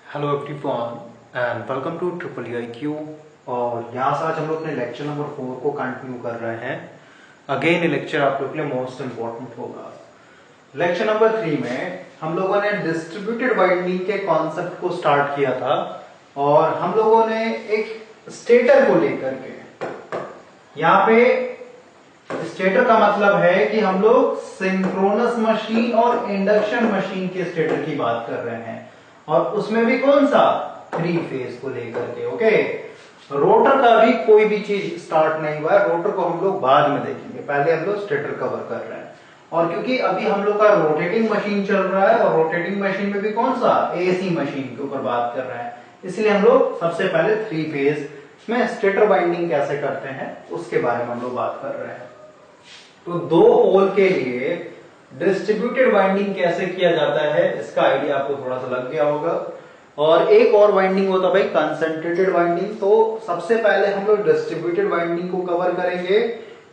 Hello everyone and welcome to triple IQ। और यहाँ से आज हम लोग अपने लेक्चर नंबर 4 को कंटिन्यू कर रहे हैं। अगेन ये लेक्चर आप लोग के लिए मोस्ट इम्पोर्टेंट होगा। लेक्चर नंबर 3 में हम लोगों ने डिस्ट्रीब्यूटेड वाइंडिंग के कॉन्सेप्ट को स्टार्ट किया था और हम लोगों ने एक स्टेटर को लेकर के, यहाँ पे स्टेटर का मतलब है कि हम लोग सिंक्रोनस मशीन और इंडक्शन मशीन के स्टेटर की बात कर रहे हैं और उसमें भी कौन सा 3 फेज को लेकर के। ओके, रोटर का भी कोई भी चीज स्टार्ट नहीं हुआ है, रोटर को हम लोग बाद में देखेंगे, पहले हम लोग स्टेटर कवर कर रहे हैं। और क्योंकि अभी हम लोग का रोटेटिंग मशीन चल रहा है और रोटेटिंग मशीन में भी कौन सा AC मशीन के ऊपर बात कर रहे हैं, इसलिए हम लोग सबसे पहले 3 फेज में स्टेटर वाइंडिंग कैसे करते हैं उसके बारे में हम लोग बात कर रहे हैं। तो 2 पोल के लिए डिस्ट्रीब्यूटेड वाइंडिंग कैसे किया जाता है इसका आइडिया आपको थोड़ा सा लग गया होगा। और एक और वाइंडिंग होता है भाई कंसंट्रेटेड वाइंडिंग। तो सबसे पहले हम लोग डिस्ट्रीब्यूटेड वाइंडिंग को कवर करेंगे,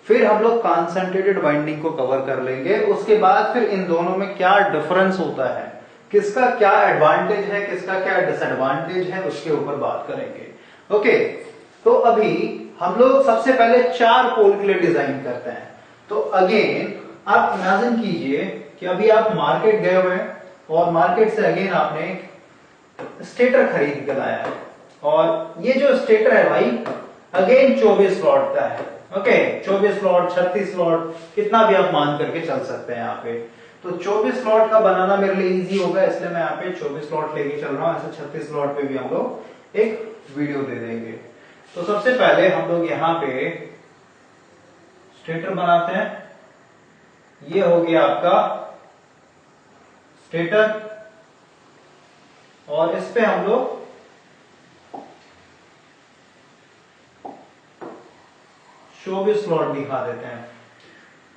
फिर हम लोग कंसंट्रेटेड वाइंडिंग को कवर कर लेंगे। उसके बाद फिर इन दोनों में क्या डिफरेंस होता है, किसका क्या एडवांटेज है, किसका क्या डिसएडवांटेज है, उसके ऊपर बात करेंगे। ओके, तो अभी हम लोग सबसे पहले 4 पोल के लिए डिजाइन करते हैं। तो अगेन आप इमेजिन कीजिए कि अभी आप मार्केट गए हुए हैं और मार्केट से अगेन आपने स्टेटर खरीद के लाया है और ये जो स्टेटर है भाई अगेन 24 स्लॉट का है। ओके, 24 स्लॉट 36 स्लॉट कितना भी आप मान करके चल सकते हैं यहाँ पे। तो 24 स्लॉट का बनाना मेरे लिए इजी होगा, इसलिए मैं यहाँ पे 24 स्लॉट लेके चल रहा हूँ। ऐसे 36 स्लॉट पे भी हम लोग एक वीडियो दे देंगे। तो सबसे पहले हम लोग यहाँ पे स्टेटर बनाते हैं। ये हो गया आपका स्टेटर और इस पे हम लोग 24 स्लॉट दिखा देते हैं।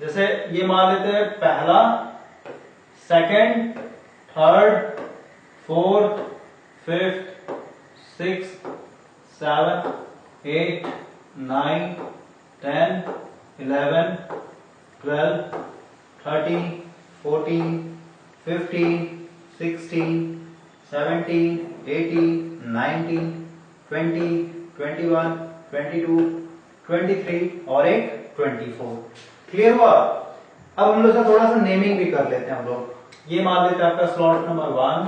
जैसे ये मान लेते हैं पहला, second, third, fourth, fifth, sixth, 7, 8, 9, 10, 11, 12, 13, 14, 15, 16, 17, 18, 19, 20, 21, 22, 23 और एक 24। क्लियर हुआ? अब हम लोग का थोड़ा सा नेमिंग भी कर लेते हैं हम लोग। ये मान लेते हैं आपका स्लॉट नंबर 1,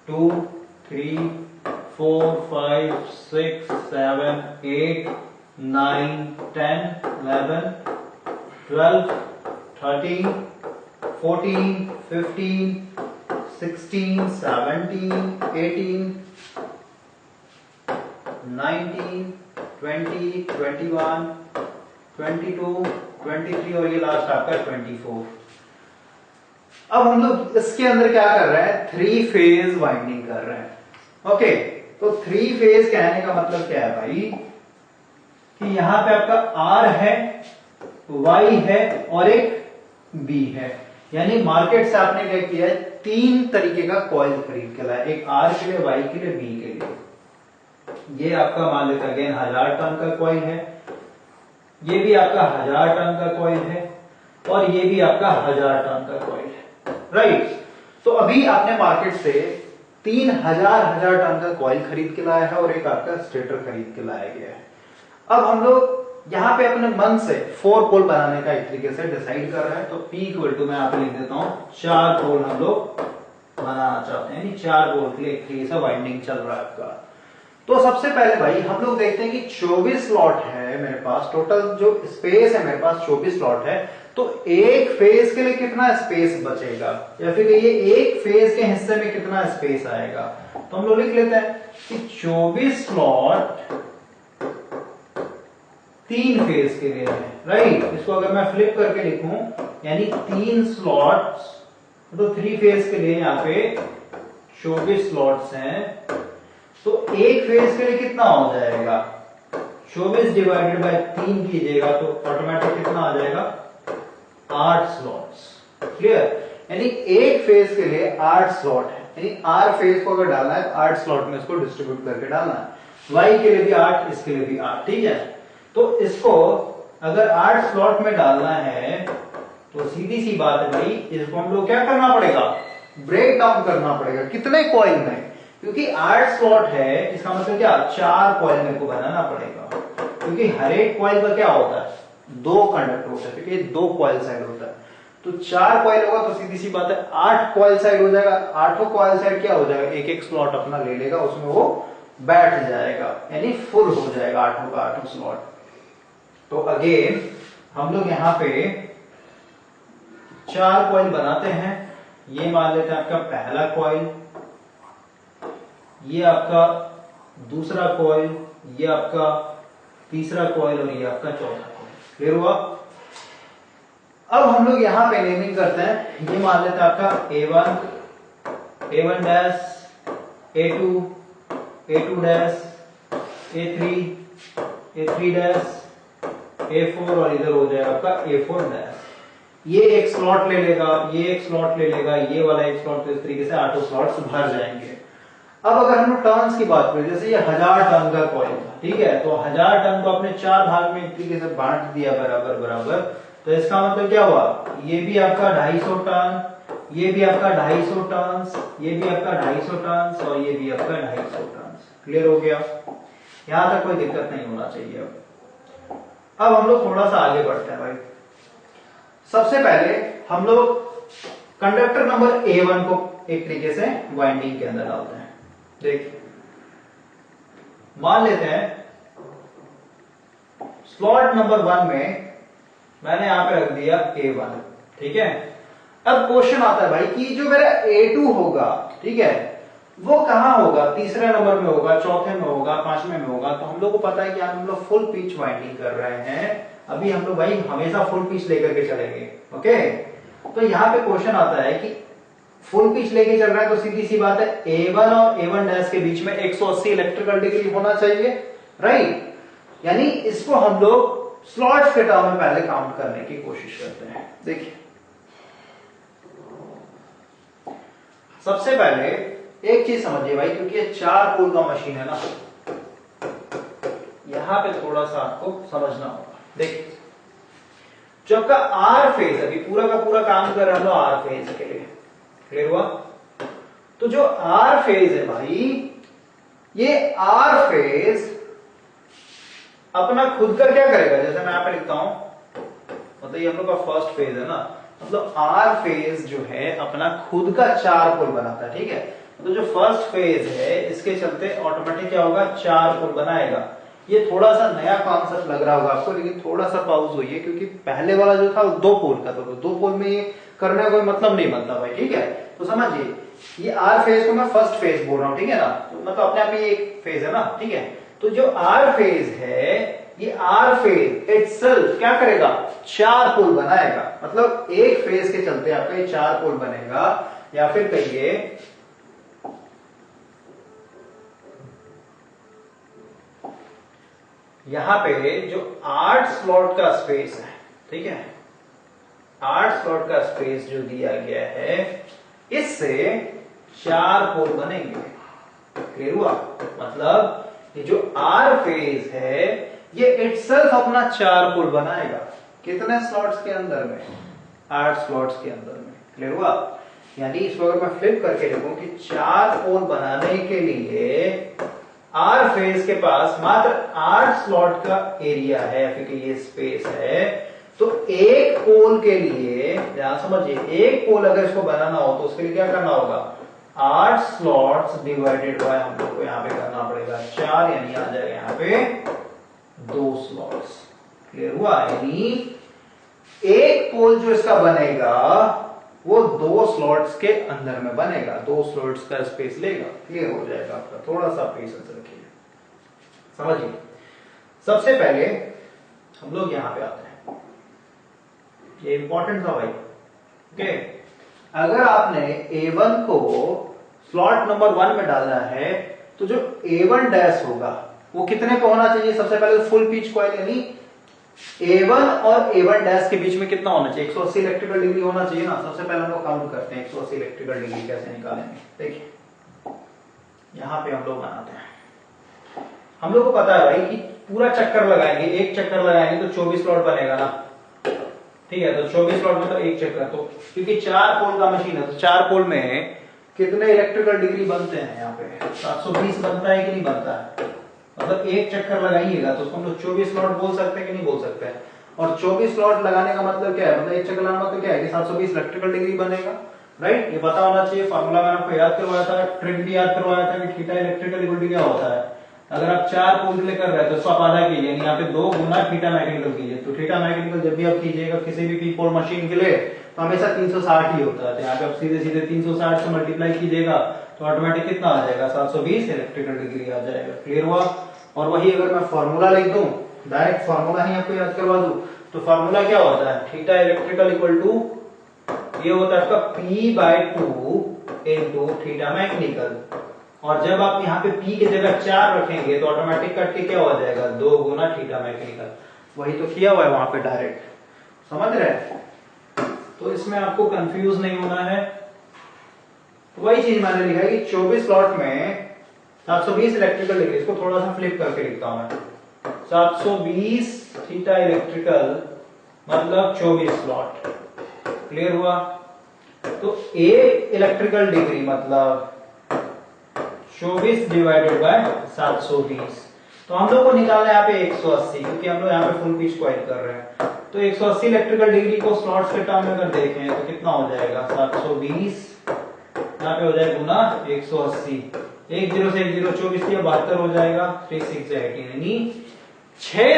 2, 3, 4, 5, 6, 7, 8, 9, 10, 11, 12, 13, 14, 15, 16, 17, 18, 19, 20, 21, 22, 23 और ये लास्ट आपका 24। अब हम लोग इसके अंदर क्या कर रहे हैं, 3 फेज वाइंडिंग कर रहे हैं। ओके, तो 3 फेज कहने का मतलब क्या है भाई कि यहां पे आपका R है, Y है और एक B है। यानी मार्केट से आपने क्या किया है, 3 तरीके का कॉइल खरीद के लाया, एक R के लिए, Y के लिए, B के लिए। ये आपका मान लेते अगेन 1000 टन का कॉइल है, ये भी आपका 1000 टन का कॉइल है और ये भी आपका 1000 टन का कॉइल है। राइट, तो अभी आपने मार्केट से 3000 टन का कॉइल खरीद के लाया है और एक आपका स्टेटर खरीद के लाया गया है। अब हम लोग यहां पे अपने मन से 4 पोल बनाने का एक तरीके से डिसाइड कर रहे हैं। तो P इक्वल टू मैं आपको लिख देता हूं 4 पोल हम लोग बनाना चाहते हैं, यानी 4 पोल के लिए एक तरीके से वाइंडिंग चल रहा है आपका। तो सबसे पहले भाई हम लोग देखते हैं कि 24 स्लॉट है मेरे पास, टोटल जो स्पेस है मेरे पास 24 स्लॉट है। तो एक फेज के लिए कितना स्पेस बचेगा या फिर ये एक फेज के हिस्से में कितना स्पेस आएगा, तो हम लोग लिख लेते हैं कि 24 स्लॉट 3 फेज के लिए है। राइट, इसको अगर मैं फ्लिप करके लिखूं यानी 3 स्लॉट्स, तो 3 फेज के लिए यहाँ पे 24 स्लॉट्स हैं। तो एक फेज के लिए कितना हो जाएगा, 24 डिवाइडेड बाय 3 कीजिएगा तो ऑटोमेटिक कितना आ जाएगा, 8 स्लॉट्स। क्लियर, यानी एक फेज के लिए 8 स्लॉट है, यानी R फेज को अगर डालना है 8 स्लॉट में इसको डिस्ट्रीब्यूट करके डालना है। Y के लिए भी 8, इसके लिए भी 8। ठीक है, तो इसको अगर 8 स्लॉट में डालना है तो सीधी सी बात है भाई, इसको हम लोग क्या करना पड़ेगा, ब्रेक डाउन करना पड़ेगा। कितने कॉइल में, क्योंकि 8 स्लॉट है, इसका मतलब क्या 4 कॉइल मेरे को बनाना पड़ेगा, क्योंकि हर एक कॉइल का क्या होता है 2 कंडक्टर होता है, क्योंकि 2 कॉइल साइड होता है। तो 4 कॉइल होगा तो सीधी सी बात है 8 कॉइल साइड हो जाएगा। 8 कॉइल साइड क्या हो जाएगा, एक एक स्लॉट अपना ले लेगा, उसमें वो बैठ जाएगा, यानी फुल हो जाएगा 8 का 8 स्लॉट। तो अगेन हम लोग यहाँ पे 4 कॉइल बनाते हैं। ये मान लेते हैं आपका पहला कॉइल, ये आपका दूसरा कॉइल, ये आपका तीसरा कॉइल और ये आपका चौथा कॉइल। क्लियर हुआ? अब हम लोग यहां पे नेमिंग करते हैं। ये मान लेते हैं आपका A1, A1 dash, A2, A2 dash, A3, A3 dash, A4 और इधर हो जाएगा आपका A4 डैश। ये एक स्लॉट ले लेगा, ये एक स्लॉट ले लेगा, ये वाला एक स्लॉट, तो इस तरीके से 8 स्लॉट्स भर जाएंगे। अब अगर हम लोग टर्न्स की बात करें, जैसे ये 1000 टर्न का कॉइल था, ठीक है, तो 1000 टर्न को आपने 4 भाग में एक तरीके से बांट दिया बराबर बराबर, तो इसका मतलब क्या हुआ, ये भी आपका 250 टर्न, ये भी आपका 250 टर्न्स, ये भी आपका 250 टर्न्स और ये भी आपका 250 टर्न्स। क्लियर हो गया? यहां तक कोई दिक्कत नहीं होना चाहिए। अब हम लोग थोड़ा सा आगे बढ़ते हैं भाई। सबसे पहले हम लोग कंडक्टर नंबर A1 को एक तरीके से वाइंडिंग के अंदर डालते हैं। देखिए, मान लेते हैं स्लॉट नंबर 1 में मैंने यहां पे रख दिया A1, ठीक है। अब क्वेश्चन आता है भाई कि जो मेरा A2 होगा, ठीक है, वो कहां होगा, तीसरे नंबर में होगा, चौथे में होगा, पांचवें में होगा। तो हम लोग को पता है कि हम लोग फुल पिच वाइंडिंग कर रहे हैं। अभी हम लोग भाई हमेशा फुल पिच लेकर के चलेंगे, ओके। तो यहाँ पे क्वेश्चन आता है कि फुल पिच लेके चल रहा है, तो सीधी सी बात है A1 और A1 डैश के बीच में 180 इलेक्ट्रिकल डिग्री होना चाहिए, राइट। यानी इसको हम लोग स्लॉट्स के टर्म में पहले काउंट करने की कोशिश करते हैं। देखिए, सबसे पहले एक चीज समझिए भाई, क्योंकि ये 4 पोल का मशीन है ना, यहां पे थोड़ा सा आपको समझना होगा। देखिए, जो आपका आर फेज, अभी पूरा का पूरा काम कर रहे हैं आर फेज के लिए। क्लियर हुआ? तो जो आर फेज है भाई, ये आर फेज अपना खुद का क्या करेगा, जैसे मैं यहां पे लिखता हूं, मतलब ये हम लोग का फर्स्ट फेज है ना, मतलब आर फेज जो है अपना खुद का 4 पोल बनाता है, ठीक है। तो जो फर्स्ट फेज है इसके चलते ऑटोमेटिक क्या होगा, 4 पोल बनाएगा। ये थोड़ा सा नया कॉन्सेप्ट लग रहा होगा आपको, लेकिन थोड़ा सा पाउज होइए, क्योंकि पहले वाला जो था वो 2 पोल का था, तो 2 पोल में ये करने का कोई मतलब नहीं बनता भाई, ठीक है। तो समझिए, ये आर फेज को मैं फर्स्ट फेज बोल रहा हूं, ठीक है ना, तो मतलब अपने आप में ये एक फेज है ना, ठीक है। तो जो आर फेज है, ये आर फेज इटसेल्फ क्या करेगा, 4 पोल बनाएगा। मतलब एक फेज के चलते आपका ये 4 पोल बनेगा, या फिर कहिए यहां पे जो 8 स्लॉट का स्पेस है, ठीक है, 8 स्लॉट का स्पेस जो दिया गया है, इससे 4 पोल बनेंगे। क्लियर हुआ? मतलब ये जो आर फेज है ये इटसेल्फ अपना 4 पोल बनाएगा। कितने स्लॉट्स के अंदर में, 8 स्लॉट्स के अंदर में। क्लियर हुआ? यानी इसको अगर मैं फ्लिप करके देखूं कि 4 पोल बनाने के लिए आर फेज के पास मात्र 8 स्लॉट का एरिया है, या फिर ये स्पेस है, तो एक पोल के लिए, ध्यान समझिए, एक पोल अगर इसको बनाना हो तो उसके लिए क्या करना होगा, 8 स्लॉट्स डिवाइडेड बाय हम लोग को यहाँ पे करना पड़ेगा 4, यानी आ जाएगा यहाँ पे 2 स्लॉट्स। क्लियर हुआ? यानी एक पोल जो इसका बनेगा वो 2 स्लॉट्स के अंदर में बनेगा, 2 स्लॉट्स का स्पेस लेगा। क्लियर हो जाएगा आपका, थोड़ा सा पेशेंस रखिए, समझिए। सबसे पहले हम लोग यहां पे आते हैं, ये इंपॉर्टेंट था भाई, ओके। अगर आपने A1 को स्लॉट नंबर 1 में डालना है, तो जो A1 डैश होगा वो कितने पे होना चाहिए, सबसे पहले फुल पिच कॉइल, यानी A1 और A1 डैश के बीच में कितना होना चाहिए, 180 इलेक्ट्रिकल डिग्री होना चाहिए ना। सबसे पहले हम लोग काउंट करते हैं 180 इलेक्ट्रिकल डिग्री कैसे निकालेंगे। देखिए, यहां पे हम लोग बनाते हैं, हम लोग को पता है भाई कि पूरा चक्कर लगाएंगे, एक चक्कर लगाएंगे तो 24 स्लॉट बनेगा ना, ठीक है। तो 24 स्लॉट में तो एक चक्कर, तो क्योंकि 4 पोल का मशीन है तो 4 पोल में कितने इलेक्ट्रिकल डिग्री बनते हैं यहाँ पे 720 बनता है कि नहीं बनता है, मतलब एक चक्कर लगाइएगा तो उसको हम लोग 24 स्लॉट बोल सकते हैं कि नहीं बोल सकते हैं। और 24 स्लॉट लगाने का मतलब क्या है, मतलब एक चक्कर लगाने का मतलब क्या है कि 720 इलेक्ट्रिकल डिग्री बनेगा, राइट। ये पता होना चाहिए, फार्मूला मैंने आपको याद करवाया था, ट्रिक भी याद करवाया था कि थीटा इलेक्ट्रिकल इक्वल टू क्या होता है। अगर आप 4 पोल के लिए कर रहे हैं तो उसको आप आधा कीजिए, यहाँ पे 2 गुना थीटा मैकेनिकल कीजिए। तो थीटा मैकेनिकल जब भी आप कीजिएगा किसी भी पोल मशीन के लिए तो हमेशा 360 ही होता है, तो यहाँ पे आप सीधे सीधे 360 से मल्टीप्लाई कीजिएगा तो ऑटोमेटिक कितना आ जाएगा 720 इलेक्ट्रिकल डिग्री आ जाएगा। क्लियर हुआ। और वही अगर मैं फॉर्मूला लिख दूं, डायरेक्ट फॉर्मूला ही आपको याद करवा दूं, तो फॉर्मूला क्या होता है, थीटा इलेक्ट्रिकल इक्वल टू ये होता है आपका P/2 इनटू थीटा मैकेनिकल। और जब आप यहाँ पे P की जगह 4 रखेंगे तो ऑटोमेटिक कट के क्या हो जाएगा 2 गुना थीटा मैकेनिकल। वही तो किया हुआ है वहां पे डायरेक्ट, समझ रहे हैं। तो इसमें आपको कंफ्यूज नहीं होना है। वही चीज मैंने लिखा है कि 24 स्लॉट में 720 इलेक्ट्रिकल डिग्री, इसको थोड़ा सा फ्लिप करके लिखता हूं मैं, 720 थीटा इलेक्ट्रिकल मतलब 24 स्लॉट। क्लियर हुआ। तो एक इलेक्ट्रिकल डिग्री मतलब 24 डिवाइडेड बाय 720। तो हम लोग को निकालना है यहाँ पे 180, क्योंकि हम लोग यहाँ पे फुल पिच कॉइल कर रहे हैं। तो 180 इलेक्ट्रिकल डिग्री को स्लॉट्स के टर्म में अगर देखें तो कितना हो जाएगा 720, यहाँ पे हो जाएगा गुना 180, 1 0 से 1 0 24 दिया 72 हो जाएगा, 3 6 18, यानी 6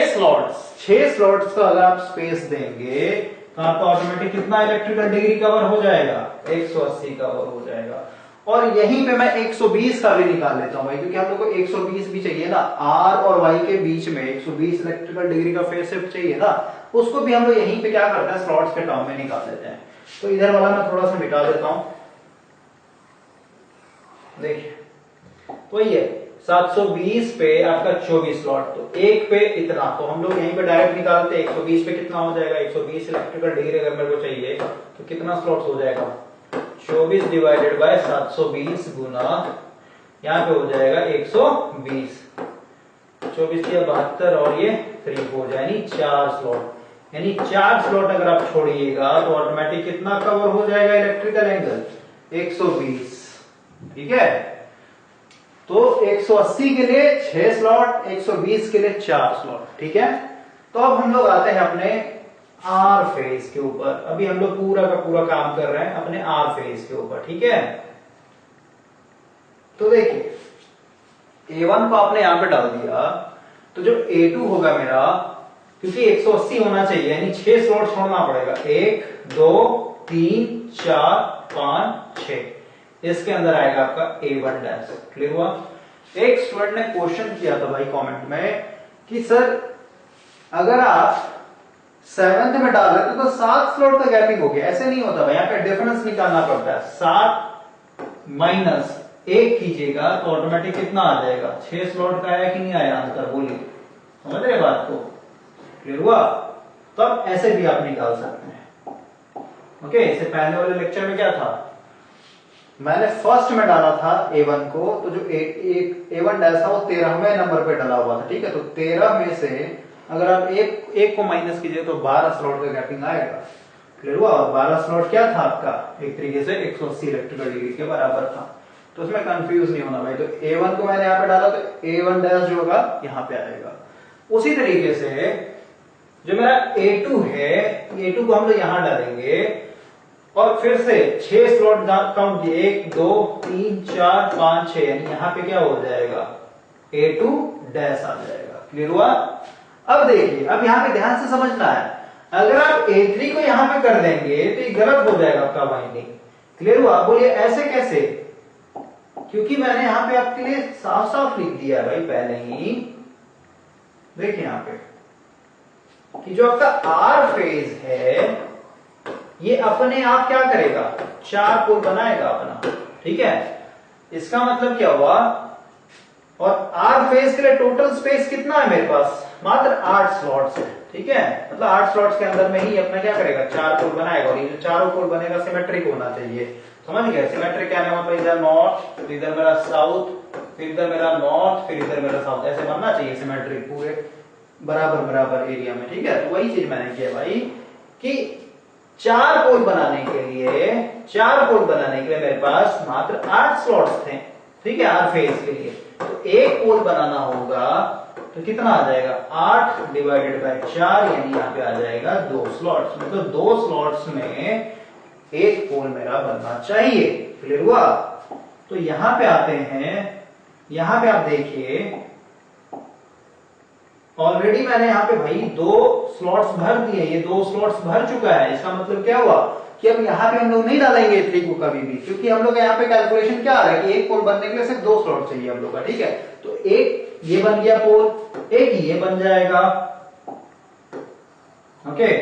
स्लॉट्स का अगर आप स्पेस देंगे तो आपका ऑटोमेटिक कितना इलेक्ट्रिकल डिग्री कवर हो जाएगा 180 कवर हो जाएगा। और यहीं पे मैं 120 का भी निकाल लेता हूं भाई, क्योंकि हम लोग को 120 भी चाहिए ना, R और Y के बीच में 120 इलेक्ट्रिकल डिग्री का फेज शिफ्ट चाहिए ना, उसको भी हम लोग यहीं पे क्या करते हैं स्लॉट्स के टर्म में निकाल लेते हैं। तो इधर वाला मैं थोड़ा सा मिटा देता हूं, देखिए तो ये 720 पे आपका 24 स्लॉट, तो एक पे इतना, तो हम लोग यहीं पे डायरेक्ट निकालते हैं 120 पे कितना हो जाएगा 120 इलेक्ट्रिकल डिग्री अगर मेरे को चाहिए तो कितना स्लॉट हो जाएगा 24 डिवाइडेड बाय 720 गुना यहाँ पे हो जाएगा 120, 24 या 72 और ये 3 हो जाए, यानी 4 स्लॉट। यानी 4 स्लॉट अगर आप छोड़िएगा तो ऑटोमेटिक कितना कवर हो जाएगा इलेक्ट्रिकल एंगल 120। ठीक है। तो 180 के लिए 6 स्लॉट, 120 के लिए 4 स्लॉट। ठीक है। तो अब हम लोग आते हैं अपने आर फेज के ऊपर। अभी हम लोग पूरा का पूरा काम कर रहे हैं अपने आर फेज के ऊपर। ठीक है। तो देखिए A1 को आपने यहां पे डाल दिया, तो जो A2 होगा मेरा, क्योंकि 180 होना चाहिए यानी 6 स्लॉट छोड़ना पड़ेगा, 1 2 3 4 5 6, इसके अंदर आएगा आपका A1 डैश। क्लियर हुआ। एक स्टूडेंट ने क्वेश्चन किया था भाई कमेंट में कि सर अगर आप 7th में डाल रहे थे तो 7 स्लॉट का गैपिंग हो गया, ऐसे नहीं होता भाई, यहाँ पे डिफरेंस निकालना पड़ता है। 7 माइनस 1 कीजिएगा तो ऑटोमेटिक कितना आ जाएगा 6 स्लॉट का आया कि नहीं आया आंसर, बोलिए, समझ रहे बात को। क्लियर हुआ। तो अब ऐसे भी आप निकाल सकते हैं। ओके। इससे पहले वाले लेक्चर में क्या था, मैंने फर्स्ट में डाला था A1 को, तो जो A1 डैश था वो 13वें नंबर पे डाला हुआ था। ठीक है। तो 13 में से अगर आप एक को माइनस कीजिए तो 12 स्लॉट का गैपिंग आएगा। क्लियर हुआ। और 12 स्लॉट क्या था आपका, एक तरीके से 180 इलेक्ट्रिकल डिग्री के बराबर था। तो उसमें कंफ्यूज नहीं होना भाई। तो A1 को मैंने यहाँ पे डाला तो A1 डैश जो होगा यहाँ पे आएगा। उसी तरीके से जो मेरा A2 है, A2 को हम लोग यहां डालेंगे और फिर से 6 स्लॉट काउंट किए, 1 2 3 4 5 6, यानी यहां पे क्या हो जाएगा A2 डैश आ जाएगा। क्लियर हुआ। अब देखिए, अब यहां पे ध्यान से समझना है, अगर आप A3 को यहां पे कर देंगे तो ये गलत हो जाएगा आपका वाइंडिंग। क्लियर हुआ। बोलिए ऐसे कैसे, क्योंकि मैंने यहां पे आपके लिए साफ साफ लिख दिया भाई पहले ही। देखिए यहां पे कि जो आपका आर फेज है ये अपने आप क्या करेगा, 4 पोल बनाएगा अपना। ठीक है। इसका मतलब क्या हुआ, और आर फेज के लिए टोटल स्पेस कितना है मेरे पास, मात्र 8 स्लॉट्स है। ठीक है। मतलब 8 स्लॉट्स के अंदर में ही अपना क्या करेगा 4 पोल बनाएगा, और ये जो चारों पोल बनेगा सिमेट्रिक होना चाहिए। समझ गए। सिमेट्रिक क्या है, मतलब इधर नॉर्थ, फिर इधर मेरा साउथ, फिर इधर मेरा नॉर्थ, फिर इधर मेरा साउथ, ऐसे बनना चाहिए सिमेट्रिक पूरे बराबर बराबर एरिया में। ठीक है। तो वही चीज मैंने किया भाई कि 4 पोल बनाने के लिए मेरे पास मात्र 8 स्लॉट्स थे, ठीक है, आर फेज के लिए। तो एक पोल बनाना होगा तो कितना आ जाएगा, 8 डिवाइडेड बाय 4, यानी यहाँ पे आ जाएगा 2 स्लॉट्स। मतलब 2 स्लॉट्स में एक पोल मेरा बनना चाहिए। क्लियर हुआ? तो यहां पे आते हैं, यहां पे आप देखिए ऑलरेडी मैंने यहाँ पे भाई 2 स्लॉट्स भर दिए, ये 2 स्लॉट्स भर चुका है। इसका मतलब क्या हुआ कि अब यहाँ पे हम लोग नहीं डालेंगे 3 को कभी भी, क्योंकि हम लोग यहाँ पे कैलकुलेशन क्या आ रहा है कि एक पोल बनने के लिए सिर्फ 2 स्लॉट चाहिए हम लोग का, ठीक है। तो एक ये बन गया पोल, एक ये बन जाएगा, ओके।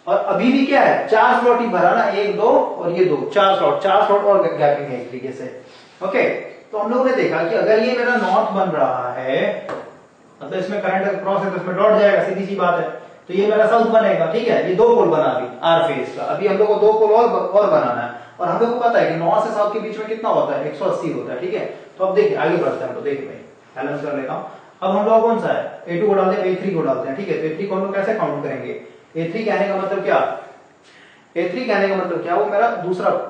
और अभी भी क्या है, 4 स्लॉट ही भरा ना, 1 2 और ये 2, 4 स्लॉट और गैपिंग है एक तरीके से, ओके। तो हम लोगों ने देखा कि अगर ये मेरा नॉर्थ बन रहा है, मतलब इसमें करंट क्रॉस है तो इसमें डॉट जाएगा, सीधी सी बात है। तो ये मेरा साउथ बनेगा, ठीक है। ये 2 पोल बना अभी आर फेज का, अभी हम लोग को 2 पोल और बनाना है। और हम लोग को पता है कि नॉर्थ से साउथ के बीच में कितना होता है, 180 होता है, ठीक है। तो अब देखिए आगे बढ़ते हैं, तो देखिए भाई बैलेंस कर लेता हूं। अब हम लोग कौन सा है, A2 को डालते हैं, A3 को डालते हैं, ठीक है। तो A3 को हम लोग कैसे काउंट करेंगे, A3 कहने का मतलब क्या, A3 कहने का मतलब क्या, वो मेरा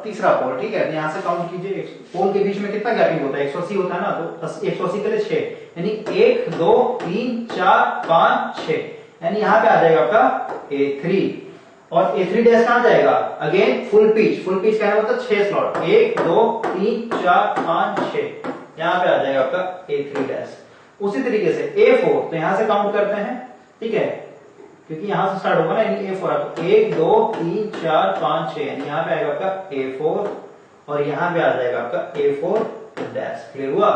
तीसरा पोल, ठीक है। यहां से काउंट कीजिए, पोल के बीच में कितना गैपिंग होता है, 180 होता है ना, तो 180 के लिए 6, यानी 1 2 3 4 5 6, यानी यहां पे आ जाएगा आपका A3। और A3 डैश कहां जाएगा, अगेन फुल पिच कहने का मतलब 6 स्लॉट, 1 2 3 4 5 6, यहां पे आ जाएगा आपका A3 डैश। उसी तरीके से A4, तो यहां से काउंट करते हैं, ठीक है, क्योंकि यहां से स्टार्ट होगा ना, यानी A4 आपको 1 2 3 4 5 6, यानी यहां पे आएगा आपका A4 और यहां पे आ जाएगा आपका A4 डैश। क्लियर हुआ?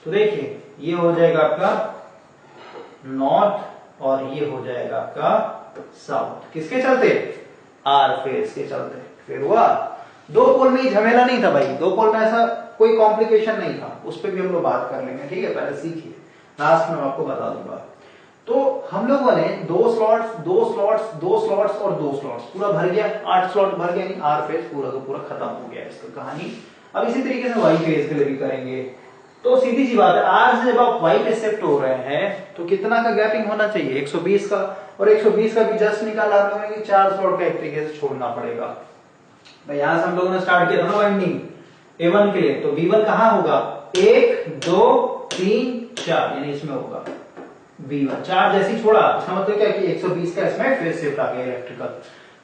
तो देखिए ये हो जाएगा आपका नॉर्थ और ये हो जाएगा आपका साउथ, किसके चलते, आर फेज के चलते। क्लियर हुआ? 2 पोल में झमेला नहीं था भाई, 2 पोल में ऐसा कोई कॉम्प्लिकेशन नहीं था, उस पर भी हम लोग बात कर लेंगे, ठीक है। पहले सीखिए, लास्ट में आपको बता दूंगा। तो हम लोगों ने 2 स्लॉट्स और 2 स्लॉट्स पूरा भर गया, 8 स्लॉट भर गया, यानी आर फेज पूरा का पूरा खत्म हो गया इसका कहानी। अब इसी तरीके से वाई फेज के लिए भी करेंगे। तो सीधी सी बात है, आर से जब आप वाई पे शिफ्ट हो रहे हैं तो कितना का गैपिंग होना चाहिए, 120 का। और 120 का भी जस्ट निकाला आप लोगों ने कि 4 स्लॉट का एक तरीके से छोड़ना पड़ेगा। भाई यहां से हम लोगों ने स्टार्ट किया था ना वाइंडिंग A1 के लिए, तो V1 कहां होगा, 1 2 3 4, यानी इसमें होगा V1। 4 जैसी छोड़ा, इसका मतलब क्या कि 120 का इसमें फेज शिफ्ट आ गया इलेक्ट्रिकल।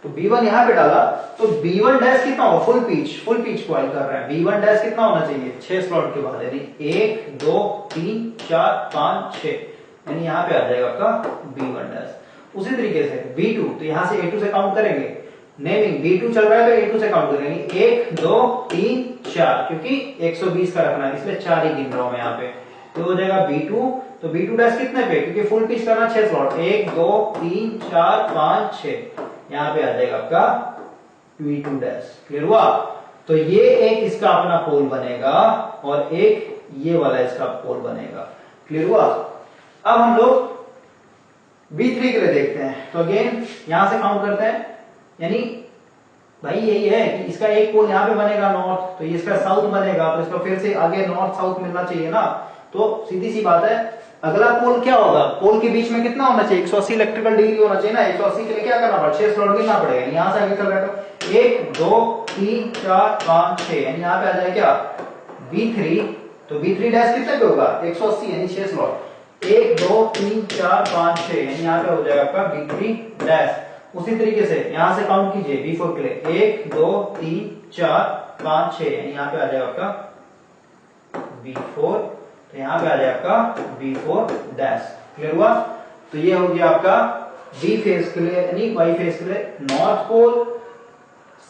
तो B1 यहां पे डाला, तो B1 डैश कितना होगा, फुल पिच कॉइल कर रहा है, B1 डैश कितना होना चाहिए, 6 स्लॉट के बाद, यानी 1 2 3 4 5 6, यानी यहां पे आ जाएगा आपका B1 डैश। उसी तरीके से B2, तो यहां से A2 से काउंट करेंगे, नेमिंग B2 चल रहा है तो A2 से काउंट करेंगे, 1 2 3 4, क्योंकि 120 का रखना है इसलिए 4 ही गिन रहा हूं मैं यहाँ पे। तो हो जाएगा B2, तो B2 डैश कितने पे, क्योंकि फुल पिच करना 6 स्लॉट, 1 2 3 4 5 6, यहाँ पे आ जाएगा आपका V2 डैश। क्लियर हुआ? तो ये एक इसका अपना पोल बनेगा और एक ये वाला इसका पोल बनेगा। क्लियर हुआ? अब हम लोग B3 के लिए देखते हैं, तो अगेन यहां से काउंट करते हैं, यानी भाई यही है कि इसका एक पोल यहाँ पे बनेगा नॉर्थ, तो ये इसका साउथ बनेगा, तो इसका फिर से आगे नॉर्थ साउथ मिलना चाहिए ना। तो सीधी सी बात है, अगला पोल क्या होगा, पोल के बीच में कितना होना चाहिए, 180 इलेक्ट्रिकल डिग्री होना चाहिए ना। 180 के लिए क्या करना पड़ेगा, 6 स्लॉट गिनना पड़ेगा, यहां से आगे चल रहा है, 1 2 3 4 5 6, यानी यहाँ पे आ जाएगा क्या B3। तो B3 डैश कितने पे होगा, 180, यानी 6 स्लॉट, 1 2 3 4 5 6, यानी यहाँ पे हो जाएगा आपका B3 डैश। उसी तरीके से यहां से काउंट कीजिए B4 के लिए, 1 2 3 4 5 6, यानी यहाँ पे आ जाएगा आपका B4, तो यहाँ पे आ जाएगा आपका B4 डैश। क्लियर हुआ? तो ये हो गया आपका B फेज के लिए, यानी वाई फेज के लिए नॉर्थ पोल,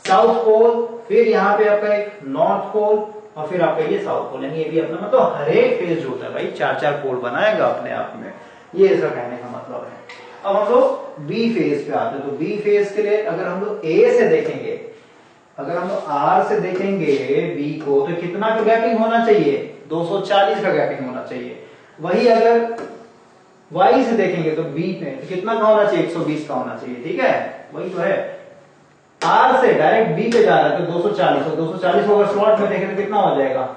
साउथ पोल, फिर यहाँ पे आपका एक नॉर्थ पोल और फिर आपका ये साउथ पोल, यानी ये भी अपना मतलब हर एक फेज जो होता है भाई 4-4 पोल बनाएगा अपने आप में, ये इसका कहने का मतलब है। अब हम लोग बी फेज पे आते हैं, तो बी फेज के लिए अगर हम लोग ए से देखेंगे, अगर हम लोग आर से देखेंगे बी को, तो कितना का गैपिंग होना चाहिए, 240 का गैपिंग होना चाहिए। वही अगर वाई से देखेंगे तो बी में तो कितना का होना चाहिए, 120 का होना चाहिए, ठीक है, वही तो है। आर से डायरेक्ट बी पे जा रहा है तो 240, और 240 को अगर स्लॉट में देखें तो कितना हो जाएगा,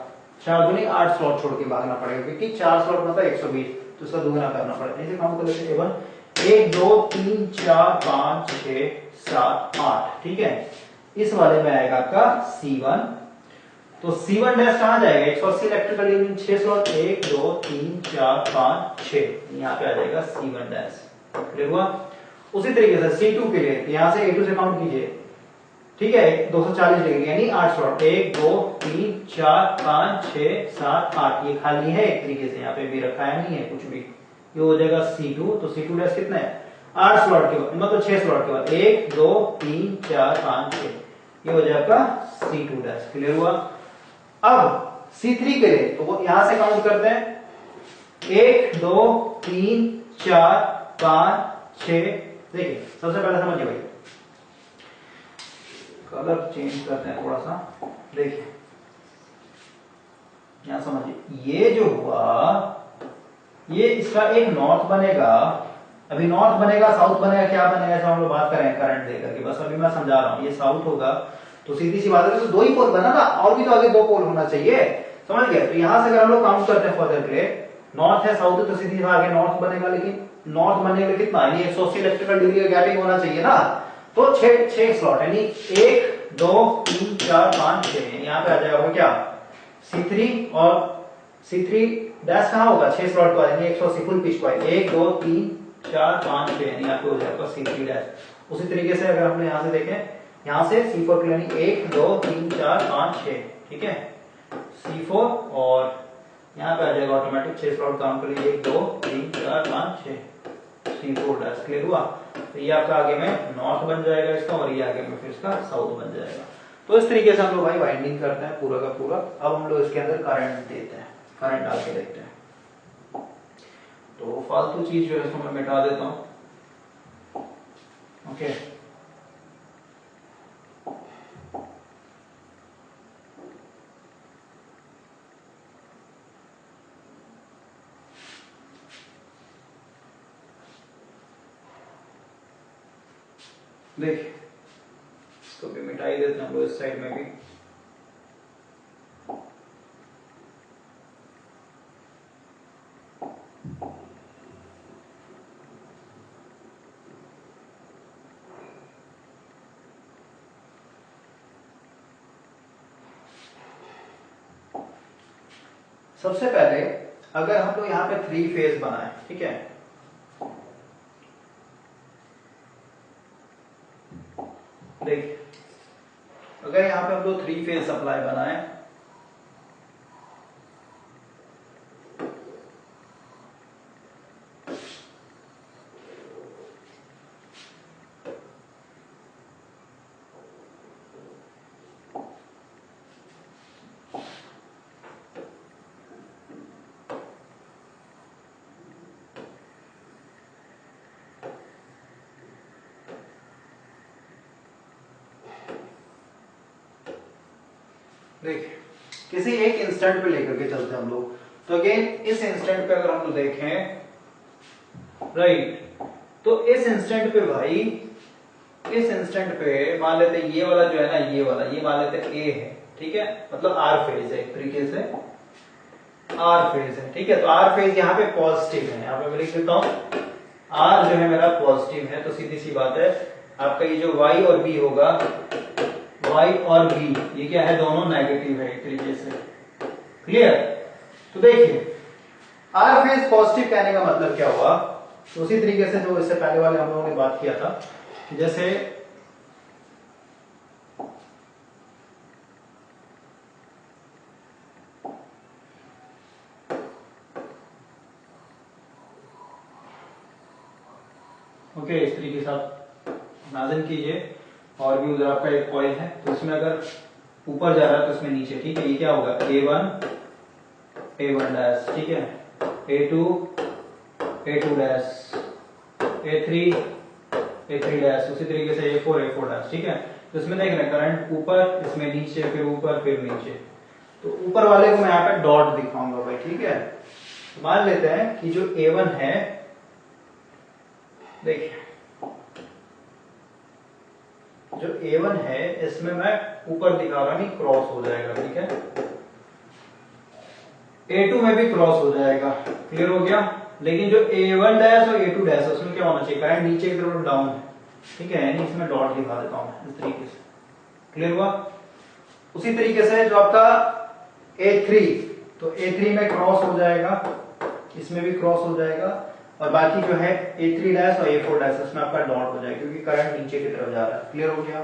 4 दूनी 8 स्लॉट छोड़ के भागना पड़ेगा, क्योंकि 4 स्लॉट मतलब 120, तो इसका दुगना करना पड़ेगा। ऐसे काम कर लेते हैं, A1 1 2 3 4 5 6 7 8, ठीक है। इस वाले में आएगा आपका C1, तो C1 डैश कहां जाएगा, 180 इलेक्ट्रिकल यूनिट 6 स्लॉट, 1 2 3 4 5 6, यहां पे आ जाएगा C1 डैश, क्लियर हुआ। उसी तरीके से C2 के लिए यहां से A2 से काउंट कीजिए, ठीक है, 240 डिग्री यानी 8 स्लॉट, 1 2 3 4 5 6 7 8, ये खाली है एक तरीके से, यहाँ पे भी रखा है नहीं है कुछ भी, ये हो जाएगा C2। तो C2 डैश कितना है, 8 स्लॉट के बाद, मतलब 6 स्लॉट के बाद 1 2 3 4 5 6, ये हो जाएगा C2 डैश, क्लियर हुआ। अब C3 के लिए तो वो यहां से काउंट करते हैं, 1 2 3 4 5 6, देखिए सबसे पहले समझिए भाई, कलर चेंज करते हैं थोड़ा सा, देखिए यहां समझिए, ये जो हुआ ये इसका एक नॉर्थ बनेगा, अभी नॉर्थ बनेगा साउथ बनेगा, क्या बनेगा ऐसा हम लोग बात करें करंट देकर के, बस अभी मैं समझा रहा हूं। ये साउथ होगा तो सीधी सी बात है, तो 2 ही पोल बना ना, और भी तो आगे 2 पोल होना चाहिए, समझ गए। तो यहां से अगर हम लोग काउंट करते हैं फर्दर के, नॉर्थ है साउथ है, तो सीधी आगे नॉर्थ बनेगा, लेकिन नॉर्थ बनने के लिए कितना, ये 180 इलेक्ट्रिकल डिग्री का गैपिंग होना चाहिए ना, तो 6 स्लॉट यानी 1 2 3 4 5 6, यहाँ पे आ जाएगा वो क्या C3, और C3 डैश कहां होगा, 6 स्लॉट का यानी 180 फुल पिच पर, 1 2 3 4 5 6, यानी यहाँ पे हो जाएगा C3 डैश। उसी तरीके से अगर हमने यहाँ से देखें, यहाँ से C4 के लिए 1 2 3 4 5 6, ठीक है, C4, और यहाँ पे आ जाएगा ऑटोमेटिक 6 स्लॉट काउंट कर लीजिए, 1 2 3 4 5 6, C4 डैश, क्लियर हुआ। तो ये आपका आगे में नॉर्थ बन जाएगा इसका, और ये आगे में फिर इसका साउथ बन जाएगा। तो इस तरीके से हम लोग भाई वाइंडिंग करते हैं पूरा का पूरा। अब हम लोग इसके अंदर करंट देते हैं, करंट डाल के देखते हैं। तो फालतू चीज जो है इसको मैं मिटा देता हूं, ओके। देखिए इसको भी मिटाई देते हैं हम लोग इस साइड में भी, सबसे पहले अगर हम लोग यहाँ पे 3 फेज बनाए, ठीक है, देखिए अगर यहाँ पे हम लोग 3 फेज सप्लाई बनाए, देखिए किसी एक इंस्टेंट पे लेकर के चलते हैं हम लोग। तो अगेन इस इंस्टेंट पे अगर हम लोग देखें, राइट, तो इस इंस्टेंट पे भाई, इस इंस्टेंट पे मान लेते ये वाला जो है ना, ये वाला, ये मान लेते ए है, ठीक है, मतलब आर फेज है, एक तरीके से आर फेज है, ठीक है। तो आर फेज यहाँ पे पॉजिटिव है, यहाँ पे मैं लिख देता हूं आर जो है मेरा पॉजिटिव है, तो सीधी सी बात है आपका ये जो वाई और बी होगा, वाई और बी ये क्या है, दोनों नेगेटिव है एक तरीके से, क्लियर। तो देखिए आर फेज पॉजिटिव कहने का मतलब क्या हुआ, तो उसी तरीके से जो इससे पहले वाले हम लोगों ने बात किया था, जैसे ओके, इस तरीके से आप इमेजिन कीजिए, और भी उधर आपका एक कॉइल है, तो इसमें अगर ऊपर जा रहा है तो इसमें नीचे, ठीक है, ये क्या होगा A1 डैश, ठीक है, A2 डैश, A3 डैश, उसी तरीके से A4 डैश, ठीक है। तो इसमें देख रहे हैं करंट ऊपर, इसमें नीचे, फिर ऊपर, फिर नीचे। तो ऊपर वाले को मैं यहाँ पे डॉट दिखाऊंगा भाई, ठीक है। मान लेते हैं कि जो A1 है, देखिए जो A1 है इसमें मैं ऊपर दिखा रहा नहीं, क्रॉस हो जाएगा, ठीक है। A2 में भी क्रॉस हो जाएगा, क्लियर हो गया। लेकिन जो A1 डैश और A2 डैश उसमें क्या होना चाहिए, करंट नीचे की तरफ डाउन है, ठीक है, यानी इसमें डॉट दिखा देता हूं इस तरीके से, क्लियर हुआ। उसी तरीके से जो आपका A3, तो A3 में क्रॉस हो जाएगा, इसमें भी क्रॉस हो जाएगा, और बाकी जो है A3 डैश और A4 डैश उसमें आपका डॉट हो जाएगा क्योंकि करंट नीचे की तरफ जा रहा है, क्लियर हो गया।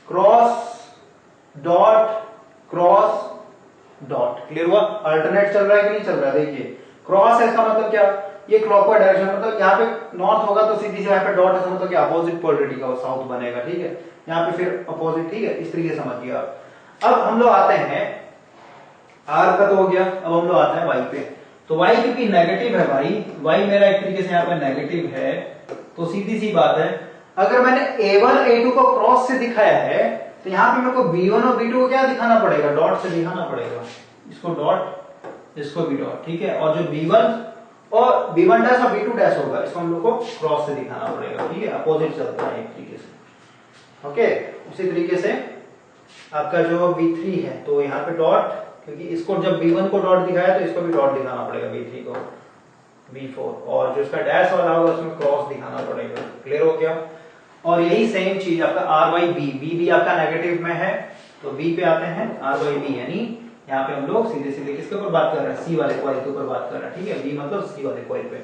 Cross dot cross dot, clear हुआ। अल्टरनेट चल रहा है कि नहीं चल रहा है, देखिए क्रॉस है इसका मतलब क्या, ये क्लॉकवाइज डायरेक्शन, मतलब यहाँ पे नॉर्थ होगा तो सीधी से यहाँ पे डॉट है, मतलब क्या अपोजिट पोलरिटी का साउथ बनेगा, ठीक है, यहाँ पे फिर अपोजिट, ठीक है, इस तरीके से समझिए आप। अब हम लोग आते हैं आर का तो हो गया, अब हम लोग आते हैं वाई पे। तो वाई क्योंकि नेगेटिव है भाई, वाई मेरा एक तरीके से यहाँ पे नेगेटिव है, तो सीधी सी बात है अगर मैंने A1 A2 को क्रॉस से दिखाया है तो यहाँ पे मेरे को B1 और B2 को क्या दिखाना पड़ेगा, डॉट से दिखाना पड़ेगा, इसको डॉट इसको भी डॉट, ठीक है, और जो B1 और B1 डैश और B2 डैश होगा इसको हम लोग को क्रॉस से दिखाना पड़ेगा, ठीक है, अपोजिट चलता है एक तरीके से, ओके। उसी तरीके से आपका जो B3 है तो यहाँ पे डॉट, क्योंकि इसको जब B1 को डॉट दिखाया तो इसको भी डॉट दिखाना पड़ेगा B3 को, B4, और जो इसका डैश वाला होगा उसमें क्रॉस दिखाना पड़ेगा, क्लियर हो गया। और यही सेम चीज आपका आर वाई बी, बी भी आपका नेगेटिव में है तो बी पे आते हैं आर वाई बी, यानी यहाँ पे हम लोग सीधे सीधे किसके ऊपर बात कर रहे हैं, सी वाले कॉइल के ऊपर बात कर रहे हैं, ठीक है, बी मतलब सी वाले कॉइल पे।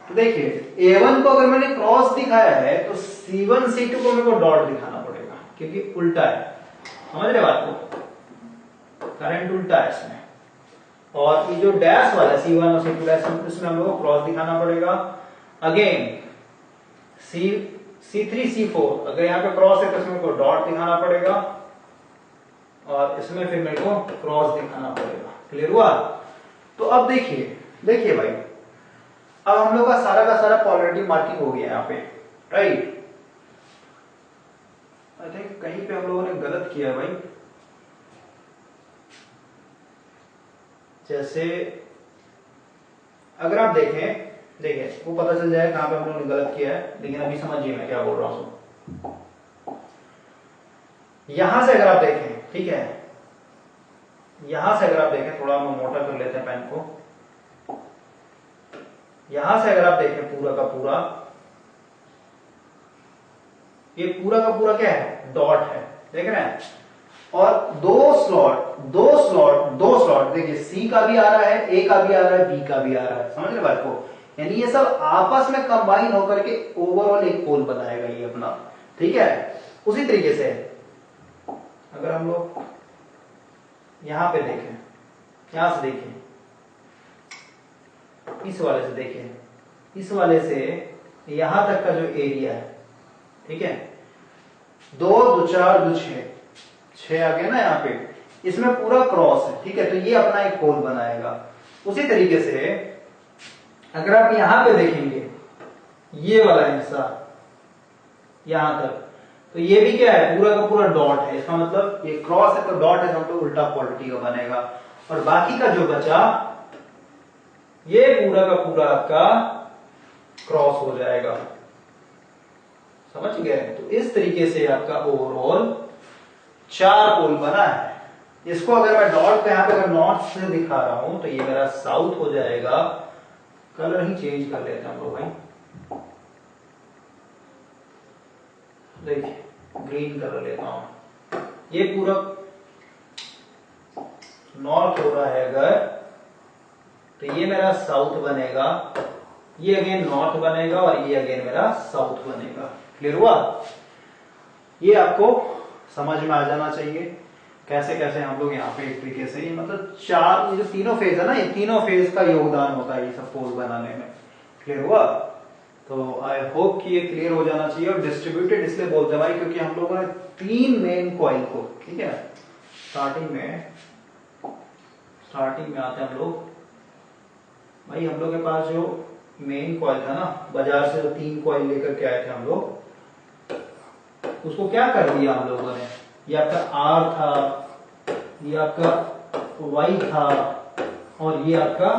तो देखिए A1 को अगर मैंने क्रॉस दिखाया है तो C1 C2 को मेरे को डॉट दिखाना पड़ेगा क्योंकि उल्टा है, समझ रहे बात को, करंट उल्टा है इसमें, और ये जो डैश वाला C1 और C2 डैश इसमें हम लोग को क्रॉस दिखाना पड़ेगा। अगेन C3 C4 अगर यहाँ पे क्रॉस है तो इसमें को डॉट दिखाना पड़ेगा, और इसमें फिर मेरे को क्रॉस दिखाना पड़ेगा, क्लियर हुआ। तो अब देखिए भाई, अब हम लोग का सारा पोलैरिटी मार्किंग हो गया यहाँ पे, राइट। आई थिंक कहीं पे हम लोगों ने गलत किया है भाई, जैसे अगर आप देखें, देखिए वो पता चल जाए कहां पे हम लोगों ने गलत किया है, लेकिन अभी समझिए मैं क्या बोल रहा हूं। यहां से अगर आप देखें, ठीक है, यहां से अगर आप देखें, थोड़ा हम मोटा कर लेते हैं पेन को, यहां से अगर आप देखें पूरा का पूरा, ये पूरा का पूरा क्या है, डॉट है, देख रहे हैं, और दो स्लॉट देखिए, सी का भी आ रहा है, ए का भी आ रहा है, बी का भी आ रहा है, समझ रहे बात को, यानी ये सब आपस में कंबाइन होकर के ओवरऑल एक पोल बनाएगा ये अपना, ठीक है। उसी तरीके से अगर हम लोग यहां पे देखें, यहां से देखें, इस वाले से देखें, इस वाले से यहां तक का जो एरिया है, ठीक है, 2 2 4 2 6 आ गया ना यहाँ पे, इसमें पूरा क्रॉस है, ठीक है, तो ये अपना एक पोल बनाएगा। उसी तरीके से अगर आप यहां पे देखेंगे, ये वाला हिस्सा यहां तक, तो ये भी क्या है, पूरा का पूरा डॉट है, इसका मतलब ये क्रॉस है तो डॉट है तो उल्टा पोलरिटी का बनेगा, और बाकी का जो बचा ये पूरा का पूरा आपका क्रॉस हो जाएगा, समझ गए। तो इस तरीके से आपका ओवरऑल 4 पोल बना है। इसको अगर मैं डॉट पे यहां पे अगर नॉर्थ से दिखा रहा हूं तो ये मेरा साउथ हो जाएगा, कलर ही चेंज कर लेते हैं हम लोग भाई, देखिए ग्रीन कलर लेता हूं, ये पूरा नॉर्थ हो रहा है अगर, तो ये मेरा साउथ बनेगा, ये अगेन नॉर्थ बनेगा, और ये अगेन मेरा साउथ बनेगा, क्लियर हुआ। ये आपको समझ में आ जाना चाहिए कैसे कैसे हम लोग यहाँ पे एक तरीके से, मतलब 4 ये जो तीनों फेज है ना, ये तीनों फेज का योगदान होता है ये सब पोल बनाने में, क्लियर हुआ। तो आई होप कि ये क्लियर हो जाना चाहिए। और डिस्ट्रीब्यूटेड इसलिए बोलते हैं भाई क्योंकि हम लोगों ने 3 मेन कॉइल को, ठीक है, स्टार्टिंग में आते हैं हम लोग भाई, हम लोग के पास जो मेन कॉइल था ना, बाजार से जो 3 कॉइल लेकर के आए थे हम लोग, उसको क्या कर दिया हम लोगों ने, ये आपका आर था, ये आपका वाई था, और ये आपका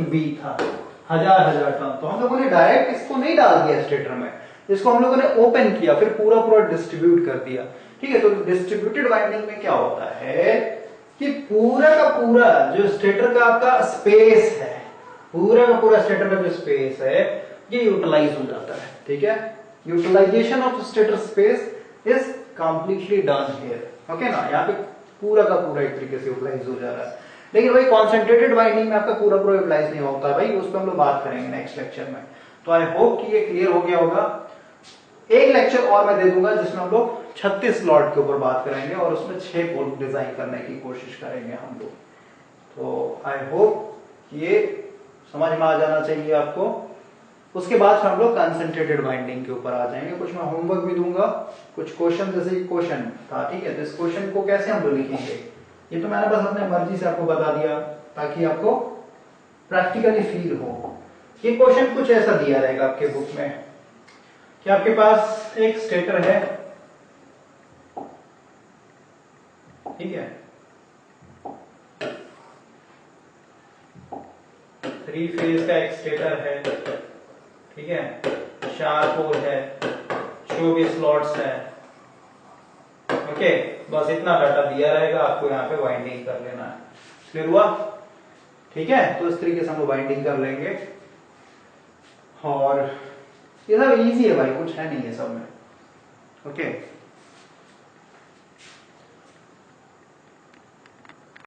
बी था, हजार टर्न। तो हम लोगों ने डायरेक्ट इसको नहीं डाल दिया स्टेटर में, इसको हम लोगों ने ओपन किया, फिर पूरा डिस्ट्रीब्यूट कर दिया, ठीक है। तो डिस्ट्रीब्यूटेड वाइंडिंग में क्या होता है कि पूरा का पूरा जो स्टेटर का आपका स्पेस है, पूरा का पूरा स्टेटर का जो स्पेस है ये यूटिलाइज हो जाता है। ठीक है, utilisation of stator space is completely done here. Okay ना, यहाँ पे पूरा का पूरा एक तरीके से यूटिलाइज हो जा रहा है। लेकिन भाई कॉन्सेंट्रेटेड बाइंडिंग में आपका पूरा पूरा यूटिलाइज नहीं होता भाई, उस पर हम लोग बात करेंगे नेक्स्ट लेक्चर में। तो आई होप कि ये क्लियर हो गया होगा। एक लेक्चर और मैं दे दूंगा जिसमें हम लोग 36 स्लॉट के ऊपर बात करेंगे और उसमें 6 पोल डिजाइन करने की कोशिश करेंगे हम लोग। तो आई होप ये समझ में आ जाना चाहिए आपको। उसके बाद हम लोग कंसंट्रेटेड बाइंडिंग के ऊपर आ जाएंगे। कुछ मैं होमवर्क भी दूंगा, कुछ क्वेश्चन, जैसे कि क्वेश्चन था, ठीक है, तो इस क्वेश्चन को कैसे हम लोग लिखेंगे ये तो मैंने बस अपने मर्जी से आपको बता दिया ताकि आपको प्रैक्टिकली फील हो। ये क्वेश्चन कुछ ऐसा दिया रहेगा आपके बुक में कि आपके पास एक स्टेटर है, ठीक है, 3 फेज का एक स्टेटर है, ठीक है, 4 पोल है, 24 स्लॉट्स है। ओके, बस इतना डाटा दिया रहेगा, आपको यहाँ पे वाइंडिंग कर लेना है। क्लियर हुआ? ठीक है, तो इस तरीके से हम लोग वाइंडिंग कर लेंगे और ये सब इजी है भाई, कुछ है नहीं है सब में। ओके।